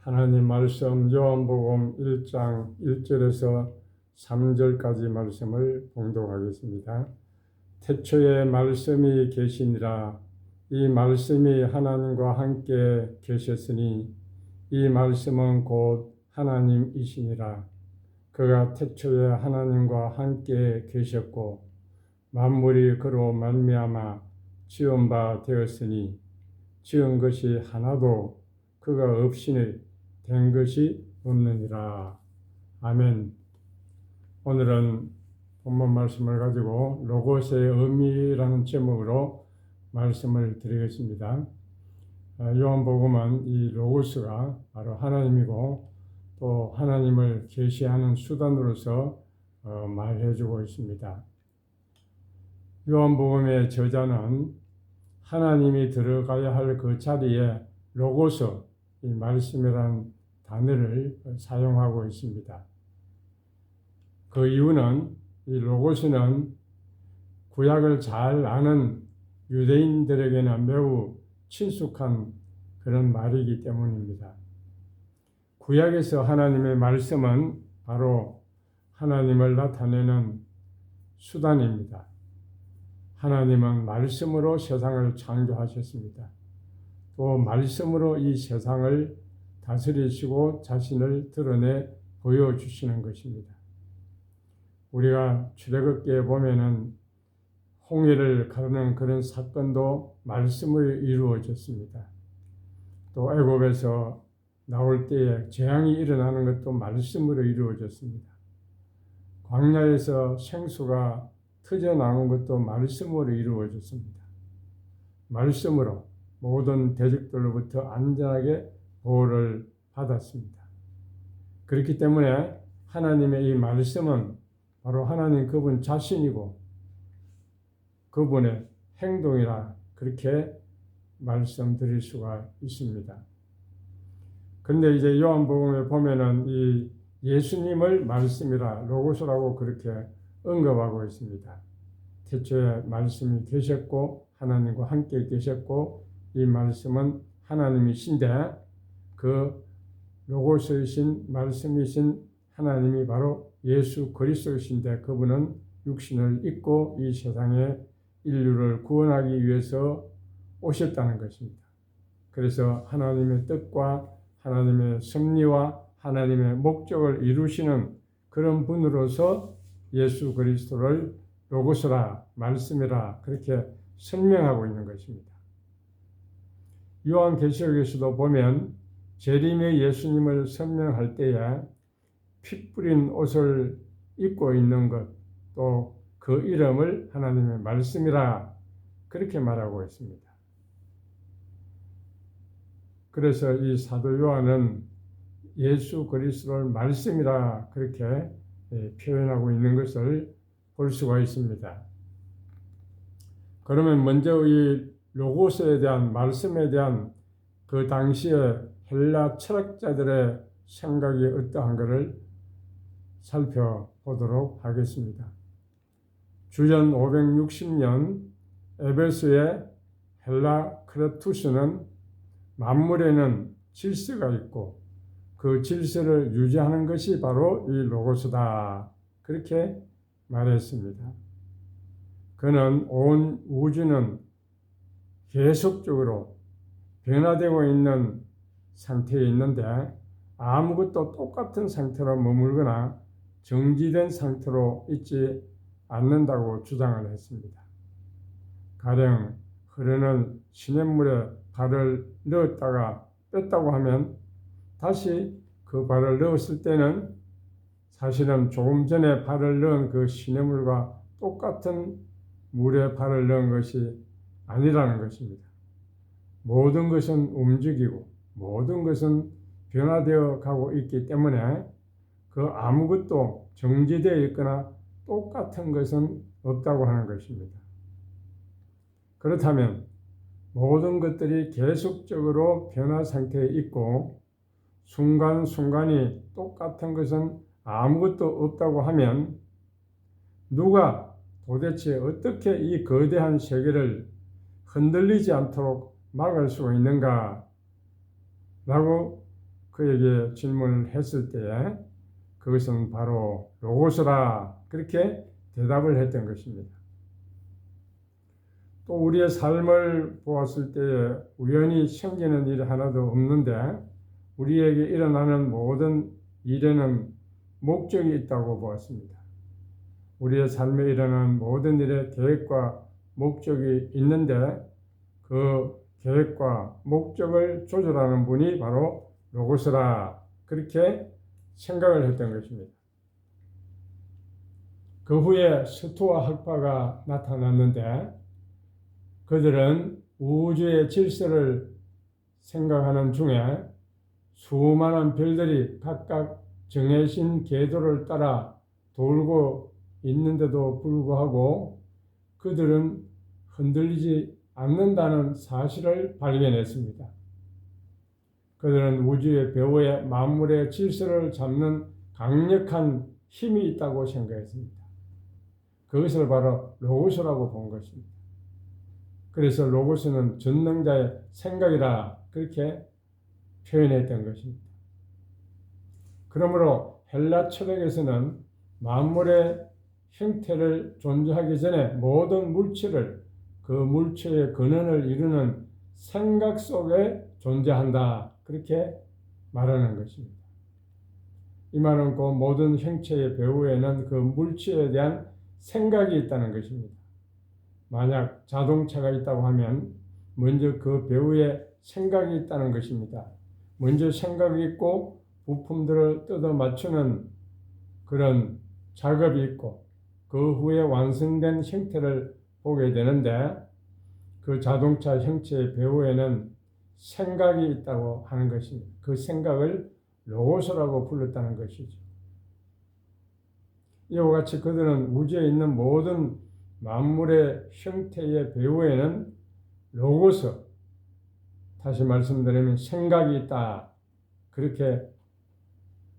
하나님 말씀 요한복음 1장 1절에서 3절까지 말씀을 봉독하겠습니다. 태초에 말씀이 계시니라. 이 말씀이 하나님과 함께 계셨으니 이 말씀은 곧 하나님이시니라. 그가 태초에 하나님과 함께 계셨고 만물이 그로 말미암아 지은 바 되었으니 지은 것이 하나도 그가 없이는 된 것이 없느니라. 아멘. 오늘은 본문 말씀을 가지고 로고스의 의미라는 제목으로 말씀을 드리겠습니다. 요한복음은 이 로고스가 바로 하나님이고 또 하나님을 계시하는 수단으로서 말해주고 있습니다. 요한복음의 저자는 하나님이 들어가야 할 그 자리에 로고스, 이 말씀이라는 단어를 사용하고 있습니다. 그 이유는 이 로고스는 구약을 잘 아는 유대인들에게는 매우 친숙한 그런 말이기 때문입니다. 구약에서 하나님의 말씀은 바로 하나님을 나타내는 수단입니다. 하나님은 말씀으로 세상을 창조하셨습니다. 또 말씀으로 이 세상을 다스리시고 자신을 드러내 보여주시는 것입니다. 우리가 출애굽기에 보면은 홍해를 가르는 그런 사건도 말씀으로 이루어졌습니다. 또 애굽에서 나올 때에 재앙이 일어나는 것도 말씀으로 이루어졌습니다. 광야에서 생수가 터져 나오는 것도 말씀으로 이루어졌습니다. 말씀으로 모든 대적들로부터 안전하게 보호를 받았습니다. 그렇기 때문에 하나님의 이 말씀은 바로 하나님 그분 자신이고 그분의 행동이라 그렇게 말씀드릴 수가 있습니다. 그런데 이제 요한복음에 보면은 이 예수님을 말씀이라 로고스라고 그렇게 언급하고 있습니다. 태초에 말씀이 계셨고 하나님과 함께 계셨고 이 말씀은 하나님이신데 그 로고스이신 말씀이신 하나님이 바로 예수 그리스도이신데 그분은 육신을 입고 이 세상에 인류를 구원하기 위해서 오셨다는 것입니다. 그래서 하나님의 뜻과 하나님의 섭리와 하나님의 목적을 이루시는 그런 분으로서 예수 그리스도를 로고스라 말씀이라 그렇게 설명하고 있는 것입니다. 요한계시록에서도 보면 재림의 예수님을 설명할 때에 피 뿌린 옷을 입고 있는 것, 또 그 이름을 하나님의 말씀이라 그렇게 말하고 있습니다. 그래서 이 사도 요한은 예수 그리스도를 말씀이라 그렇게 표현하고 있는 것을 볼 수가 있습니다. 그러면 먼저 이 로고스에 대한 말씀에 대한 그 당시에 헬라 철학자들의 생각이 어떠한 것을 살펴보도록 하겠습니다. 주전 560년 에베소의 헬라크레투스는 만물에는 질서가 있고 그 질서를 유지하는 것이 바로 이 로고스다 그렇게 말했습니다. 그는 온 우주는 계속적으로 변화되고 있는 상태에 있는데 아무것도 똑같은 상태로 머물거나 정지된 상태로 있지 않는다고 주장을 했습니다. 가령 흐르는 시냇물에 발을 넣었다가 뺐다고 하면 다시 그 발을 넣었을 때는 사실은 조금 전에 발을 넣은 그 시냇물과 똑같은 물에 발을 넣은 것이 아니라는 것입니다. 모든 것은 움직이고 모든 것은 변화되어 가고 있기 때문에 그 아무것도 정지되어 있거나 똑같은 것은 없다고 하는 것입니다. 그렇다면 모든 것들이 계속적으로 변화 상태에 있고 순간순간이 똑같은 것은 아무것도 없다고 하면 누가 도대체 어떻게 이 거대한 세계를 흔들리지 않도록 막을 수가 있는가? 라고 그에게 질문을 했을 때에 그것은 바로 로고스라 그렇게 대답을 했던 것입니다. 또 우리의 삶을 보았을 때에 우연히 생기는 일 하나도 없는데 우리에게 일어나는 모든 일에는 목적이 있다고 보았습니다. 우리의 삶에 일어나는 모든 일에 계획과 목적이 있는데 그 계획과 목적을 조절하는 분이 바로 로고스라 그렇게 생각을 했던 것입니다. 그 후에 스토아 학파가 나타났는데 그들은 우주의 질서를 생각하는 중에 수많은 별들이 각각 정해진 궤도를 따라 돌고 있는데도 불구하고 그들은 흔들리지 않는다는 사실을 발견했습니다. 그들은 우주의 배후에 만물의 질서를 잡는 강력한 힘이 있다고 생각했습니다. 그것을 바로 로고스라고 본 것입니다. 그래서 로고스는 전능자의 생각이라 그렇게 표현했던 것입니다. 그러므로 헬라 철학에서는 만물의 형태를 존재하기 전에 모든 물질을 그 물체의 근원을 이루는 생각 속에 존재한다 그렇게 말하는 것입니다. 이 말은 그 모든 형체의 배후에는 그 물체에 대한 생각이 있다는 것입니다. 만약 자동차가 있다고 하면 먼저 그 배후에 생각이 있다는 것입니다. 먼저 생각이 있고 부품들을 뜯어 맞추는 그런 작업이 있고 그 후에 완성된 형태를 보게 되는데 그 자동차 형체의 배후에는 생각이 있다고 하는 것입니다. 그 생각을 로고스라고 불렀다는 것이죠. 이와 같이 그들은 우주에 있는 모든 만물의 형태의 배후에는 로고스, 다시 말씀드리면 생각이 있다 그렇게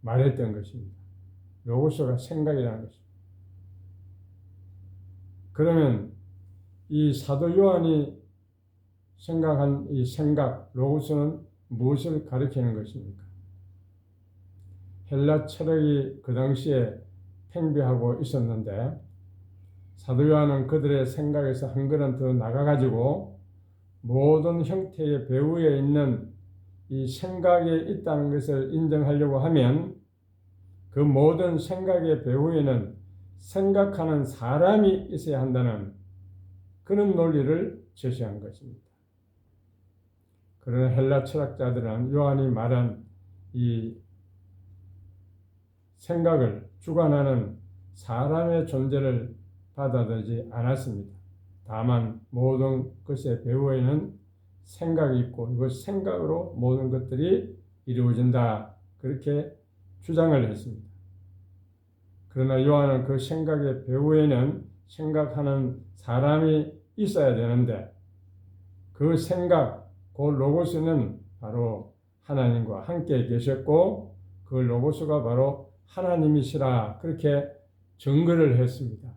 말했던 것입니다. 로고스가 생각이라는 것입니다. 그러면 이 사도 요한이 생각한 이 생각, 로고스는 무엇을 가리키는 것입니까? 헬라 철학이 그 당시에 팽배하고 있었는데 사도 요한은 그들의 생각에서 한 걸음 더 나가가지고 모든 형태의 배후에 있는 이 생각에 있다는 것을 인정하려고 하면 그 모든 생각의 배후에는 생각하는 사람이 있어야 한다는 그런 논리를 제시한 것입니다. 그러나 헬라 철학자들은 요한이 말한 이 생각을 주관하는 사람의 존재를 받아들이지 않았습니다. 다만 모든 것의 배후에는 생각이 있고 이것 생각으로 모든 것들이 이루어진다 그렇게 주장을 했습니다. 그러나 요한은 그 생각의 배후에는 생각하는 사람이 있어야 되는데 그 생각, 그 로고스는 바로 하나님과 함께 계셨고 그 로고스가 바로 하나님이시라 그렇게 증거를 했습니다.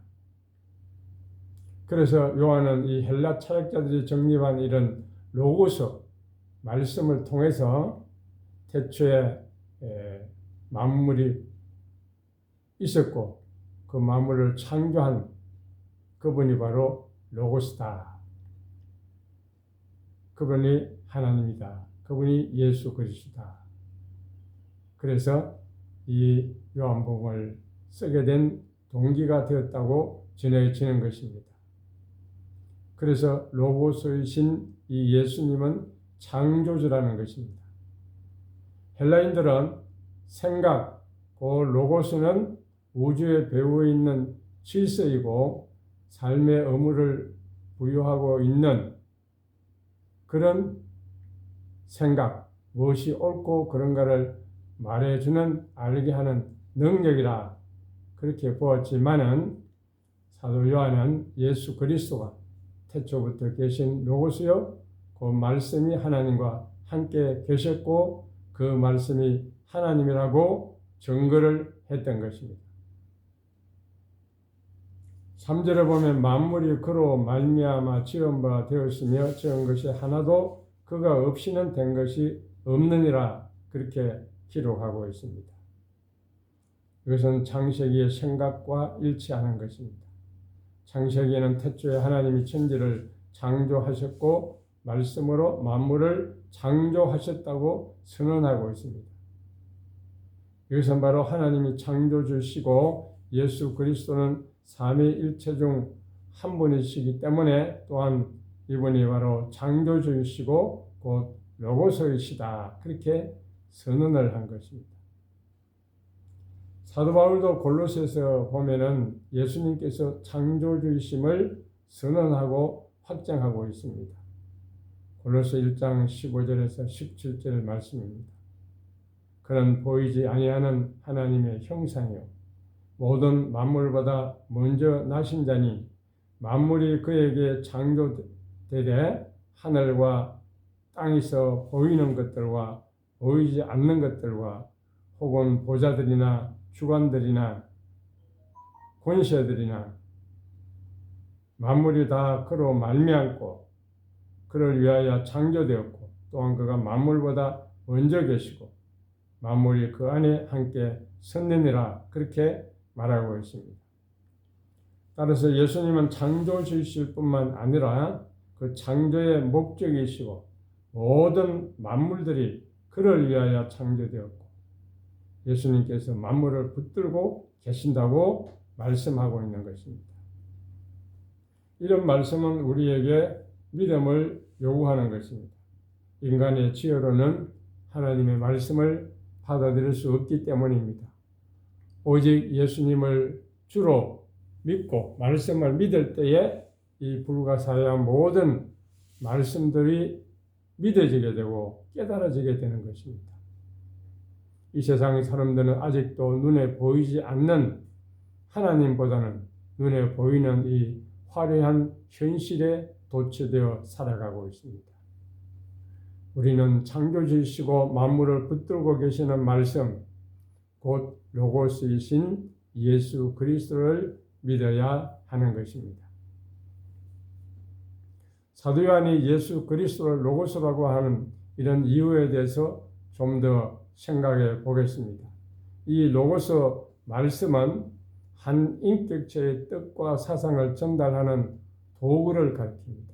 그래서 요한은 이 헬라 철학자들이 정립한 이런 로고스 말씀을 통해서 태초에 만물이 있었고 그 만물을 창조한 그분이 바로 로고스다. 그분이 하나님이다. 그분이 예수 그리스도다. 그래서 이 요한복음을 쓰게 된 동기가 되었다고 전해지는 것입니다. 그래서 로고스이신 이 예수님은 창조주라는 것입니다. 헬라인들은 생각, 그 로고스는 우주의 배후에 있는 질서이고 삶의 의무를 부여하고 있는 그런 생각, 무엇이 옳고 그런가를 말해주는 알게 하는 능력이라 그렇게 보았지만은 사도 요한은 예수 그리스도가 태초부터 계신 로고스요 그 말씀이 하나님과 함께 계셨고 그 말씀이 하나님이라고 증거를 했던 것입니다. 3절에 보면 만물이 그로 말미암아 지은 바 되었으며 지은 것이 하나도 그가 없이는 된 것이 없느니라 그렇게 기록하고 있습니다. 이것은 창세기의 생각과 일치하는 것입니다. 창세기에는 태초에 하나님이 천지를 창조하셨고 말씀으로 만물을 창조하셨다고 선언하고 있습니다. 이것은 바로 하나님이 창조주시고 예수 그리스도는 삼위일체 중 한 분이시기 때문에 또한 이분이 바로 창조주이시고 곧 로고스이시다. 그렇게 선언을 한 것입니다. 사도 바울도 골로새서 보면은 예수님께서 창조주이심을 선언하고 확정하고 있습니다. 골로새 1장 15절에서 17절 말씀입니다. 그는 보이지 아니하는 하나님의 형상이요 모든 만물보다 먼저 나신 자니 만물이 그에게 창조되되 하늘과 땅에서 보이는 것들과 보이지 않는 것들과 혹은 보좌들이나 주관들이나 권세들이나 만물이 다 그로 말미암고 그를 위하여 창조되었고 또한 그가 만물보다 먼저 계시고 만물이 그 안에 함께 섰느니라 그렇게 말하고 있습니다. 따라서 예수님은 창조주이실 뿐만 아니라 그 창조의 목적이시고 모든 만물들이 그를 위하여 창조되었고 예수님께서 만물을 붙들고 계신다고 말씀하고 있는 것입니다. 이런 말씀은 우리에게 믿음을 요구하는 것입니다. 인간의 지혜로는 하나님의 말씀을 받아들일 수 없기 때문입니다. 오직 예수님을 주로 믿고 말씀을 믿을 때에 이 불가사의한 모든 말씀들이 믿어지게 되고 깨달아지게 되는 것입니다. 이 세상의 사람들은 아직도 눈에 보이지 않는 하나님보다는 눈에 보이는 이 화려한 현실에 도취되어 살아가고 있습니다. 우리는 창조주이시고 만물을 붙들고 계시는 말씀, 곧 로고스이신 예수 그리스도를 믿어야 하는 것입니다. 사도 요한이 예수 그리스도를 로고스라고 하는 이런 이유에 대해서 좀 더 생각해 보겠습니다. 이 로고스 말씀은 한 인격체의 뜻과 사상을 전달하는 도구를 가리킵니다.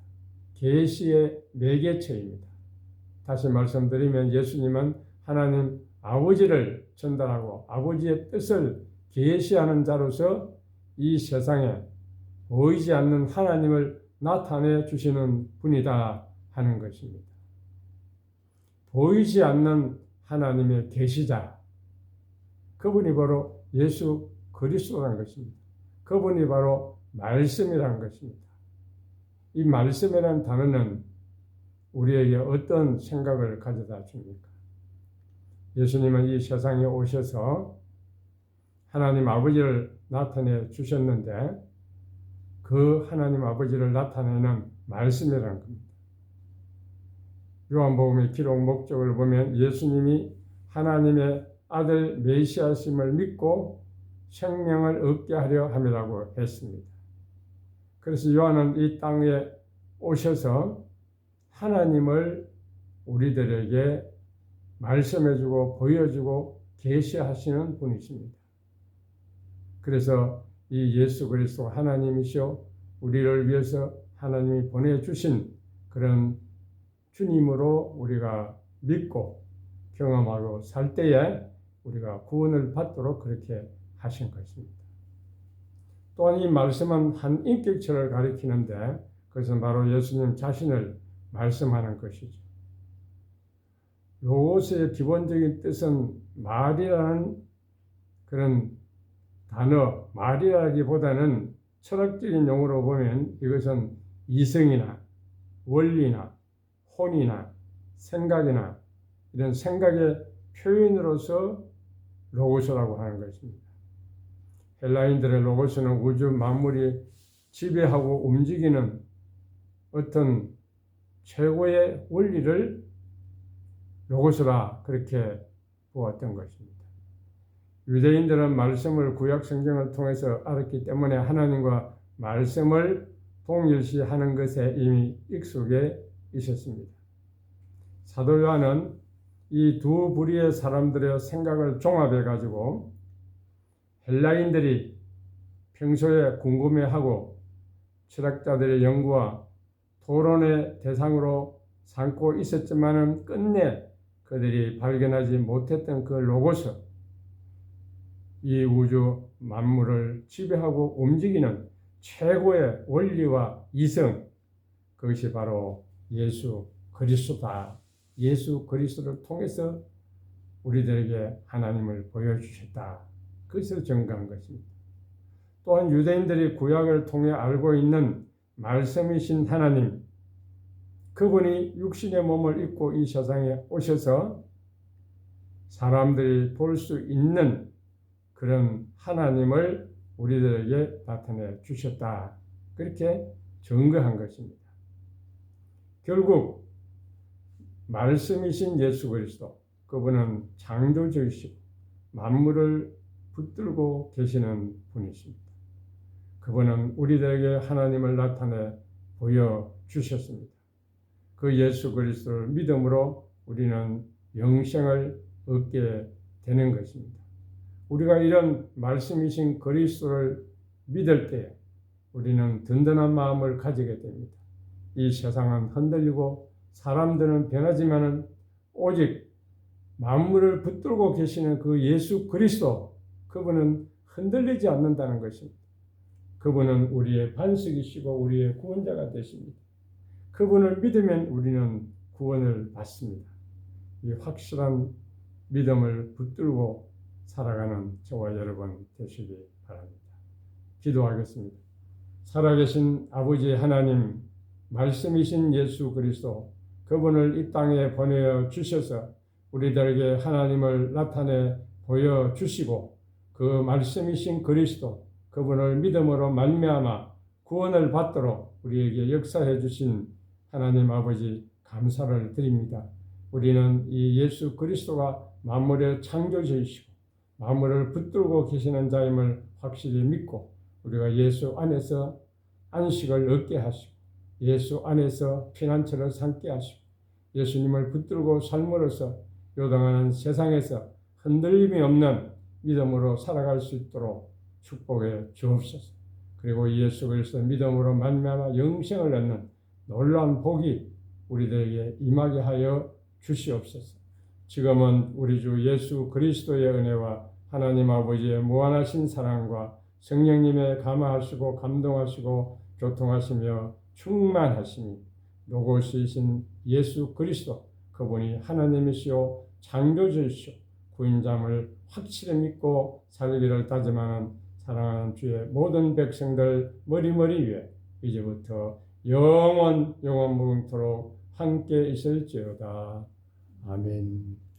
계시의 매개체입니다. 다시 말씀드리면 예수님은 하나님 아버지를 전달하고 아버지의 뜻을 계시하는 자로서 이 세상에 보이지 않는 하나님을 나타내 주시는 분이다 하는 것입니다. 보이지 않는 하나님의 계시자, 그분이 바로 예수 그리스도라는 것입니다. 그분이 바로 말씀이라는 것입니다. 이 말씀이라는 단어는 우리에게 어떤 생각을 가져다 줍니까? 예수님은 이 세상에 오셔서 하나님 아버지를 나타내 주셨는데 그 하나님 아버지를 나타내는 말씀이라는 겁니다. 요한복음의 기록 목적을 보면 예수님이 하나님의 아들 메시아심을 믿고 생명을 얻게 하려 함이라고 했습니다. 그래서 요한은 이 땅에 오셔서 하나님을 우리들에게 말씀해주고 보여주고 계시하시는 분이십니다. 그래서 이 예수 그리스도 하나님이시오 우리를 위해서 하나님이 보내주신 그런 주님으로 우리가 믿고 경험하고 살 때에 우리가 구원을 받도록 그렇게 하신 것입니다. 또한 이 말씀은 한 인격체를 가리키는데 그것은 바로 예수님 자신을 말씀하는 것이죠. 로고스의 기본적인 뜻은 말이라는 그런 단어, 말이라기보다는 철학적인 용어로 보면 이것은 이성이나 원리나 혼이나 생각이나 이런 생각의 표현으로서 로고스라고 하는 것입니다. 헬라인들의 로고스는 우주 만물이 지배하고 움직이는 어떤 최고의 원리를 로고스라 그렇게 보았던 것입니다. 유대인들은 말씀을 구약 성경을 통해서 알았기 때문에 하나님과 말씀을 동일시하는 것에 이미 익숙해 있었습니다. 사도 요한은 이 두 부류의 사람들의 생각을 종합해 가지고 헬라인들이 평소에 궁금해하고 철학자들의 연구와 토론의 대상으로 삼고 있었지만은 끝내 그들이 발견하지 못했던 그 로고스, 이 우주 만물을 지배하고 움직이는 최고의 원리와 이성, 그것이 바로 예수 그리스도다. 예수 그리스도를 통해서 우리들에게 하나님을 보여주셨다. 그것을 증거한 것입니다. 또한 유대인들이 구약을 통해 알고 있는 말씀이신 하나님, 그분이 육신의 몸을 입고 이 세상에 오셔서 사람들이 볼 수 있는 그런 하나님을 우리들에게 나타내 주셨다. 그렇게 증거한 것입니다. 결국 말씀이신 예수 그리스도, 그분은 창조주이시고 만물을 붙들고 계시는 분이십니다. 그분은 우리들에게 하나님을 나타내 보여주셨습니다. 그 예수 그리스도를 믿음으로 우리는 영생을 얻게 되는 것입니다. 우리가 이런 말씀이신 그리스도를 믿을 때 우리는 든든한 마음을 가지게 됩니다. 이 세상은 흔들리고 사람들은 변하지만은 오직 만물을 붙들고 계시는 그 예수 그리스도, 그분은 흔들리지 않는다는 것입니다. 그분은 우리의 반석이시고 우리의 구원자가 되십니다. 그분을 믿으면 우리는 구원을 받습니다. 이 확실한 믿음을 붙들고 살아가는 저와 여러분 되시기 바랍니다. 기도하겠습니다. 살아계신 아버지 하나님, 말씀이신 예수 그리스도, 그분을 이 땅에 보내어 주셔서 우리들에게 하나님을 나타내 보여주시고 그 말씀이신 그리스도, 그분을 믿음으로 말미암아 구원을 받도록 우리에게 역사해 주신 하나님 아버지 감사를 드립니다. 우리는 이 예수 그리스도가 만물의 창조주이시고 만물을 붙들고 계시는 자임을 확실히 믿고 우리가 예수 안에서 안식을 얻게 하시고 예수 안에서 피난처를 삼게 하시고 예수님을 붙들고 삶으로써 요동하는 세상에서 흔들림이 없는 믿음으로 살아갈 수 있도록 축복해 주옵소서. 그리고 예수 그리스도 믿음으로 말미암아 영생을 얻는 놀라운 복이 우리들에게 임하게 하여 주시옵소서. 지금은 우리 주 예수 그리스도의 은혜와 하나님 아버지의 무한하신 사랑과 성령님의 감화하시고 감동하시고 교통하시며 충만하시니 로고스이신 예수 그리스도, 그분이 하나님이시오 창조주이시오 구인잠을 확실히 믿고 살기를 다짐하는 사랑하는 주의 모든 백성들 머리머리 위에 이제부터 영원 무궁토록 함께 있을지어다. 아멘.